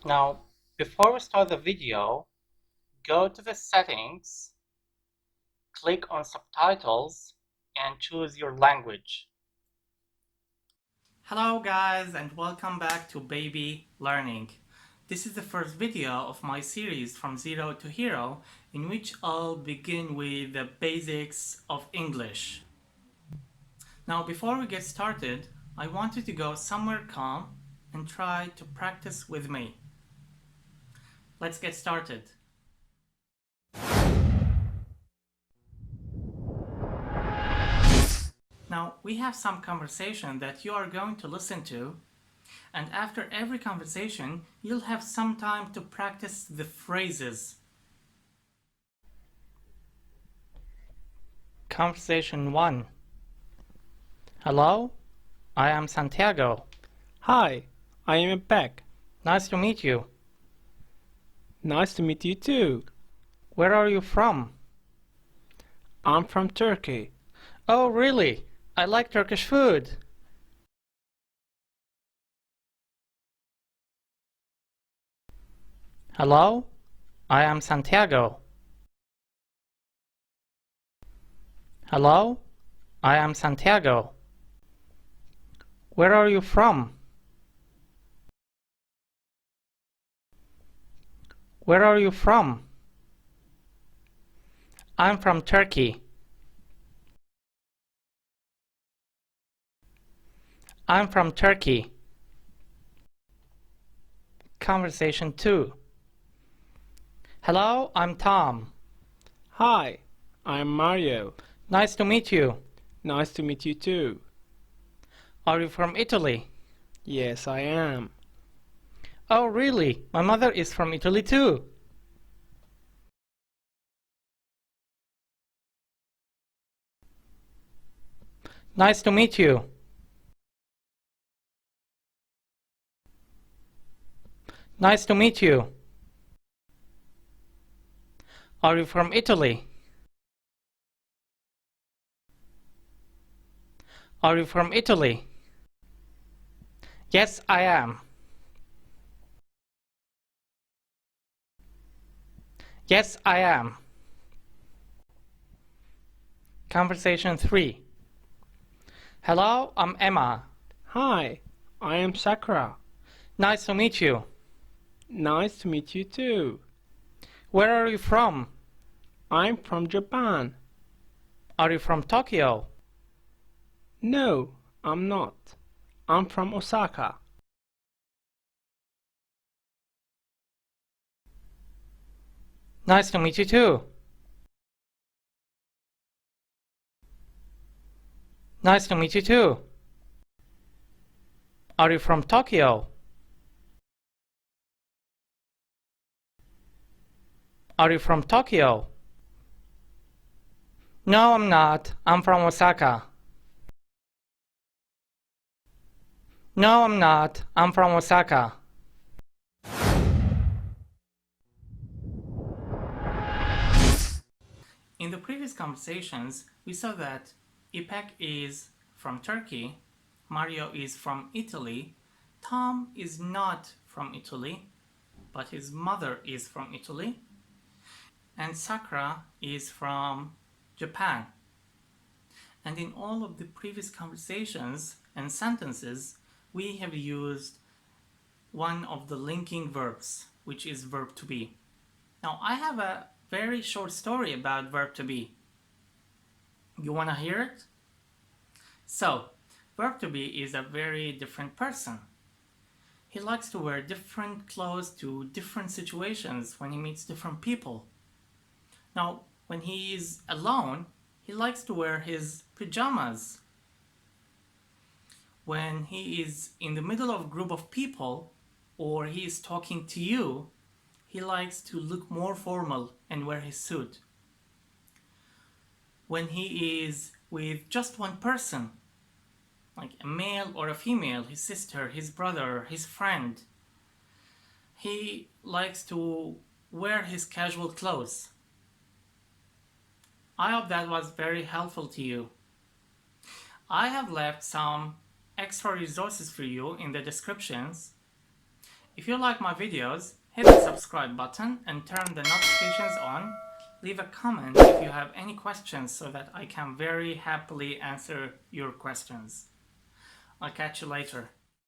Now, before we start the video, go to the settings, click on subtitles, and choose your language. Hello guys, and welcome back to Baby Learning. This is the first video of my series From Zero to Hero, in which I'll begin with the basics of English. Now, before we get started, I want you to go somewhere calm and try to practice with me. Let's get started. Now, we have some conversation that you are going to listen to, and after every conversation, you'll have some time to practice the phrases. Conversation 1. Hello, I am Santiago. Hi, I am Beck. Nice to meet you. Nice to meet you too. Where are you from? I'm from Turkey. Oh, really? I like Turkish food. Hello, I am Santiago. Hello, I am Santiago. Where are you from? Where are you from? I'm from Turkey. I'm from Turkey. Conversation 2. Hello, I'm Tom. Hi, I'm Mario. Nice to meet you. Nice to meet you too. Are you from Italy? Yes, I am. Oh, really? My mother is from Italy too. Nice to meet you. Nice to meet you. Are you from Italy? Are you from Italy? Yes, I am. Yes, I am. Conversation 3. Hello, I'm Emma. Hi, I am Sakura. Nice to meet you. Nice to meet you too. Where are you from? I'm from Japan. Are you from Tokyo? No, I'm not. I'm from Osaka. Nice to meet you too. Nice to meet you too. Are you from Tokyo? Are you from Tokyo? No, I'm not. I'm from Osaka. No, I'm not. I'm from Osaka. In the previous conversations, we saw that Ipek is from Turkey, Mario is from Italy, Tom is not from Italy, but his mother is from Italy, and Sakura is from Japan. And in all of the previous conversations and sentences, we have used one of the linking verbs, which is verb to be. Now, I have a very short story about verb to be. You want to hear it? So, verb to be is a very different person. He likes to wear different clothes to different situations when he meets different people. Now, when he is alone, he likes to wear his pajamas. When he is in the middle of a group of people, or he is talking to you, he likes to look more formal and wear his suit. When he is with just one person, like a male or a female, his sister, his brother, his friend, he likes to wear his casual clothes. I hope that was very helpful to you. I have left some extra resources for you in the descriptions, If you like my videos, hit the subscribe button and turn the notifications on. Leave a comment if you have any questions so that I can very happily answer your questions. I'll catch you later.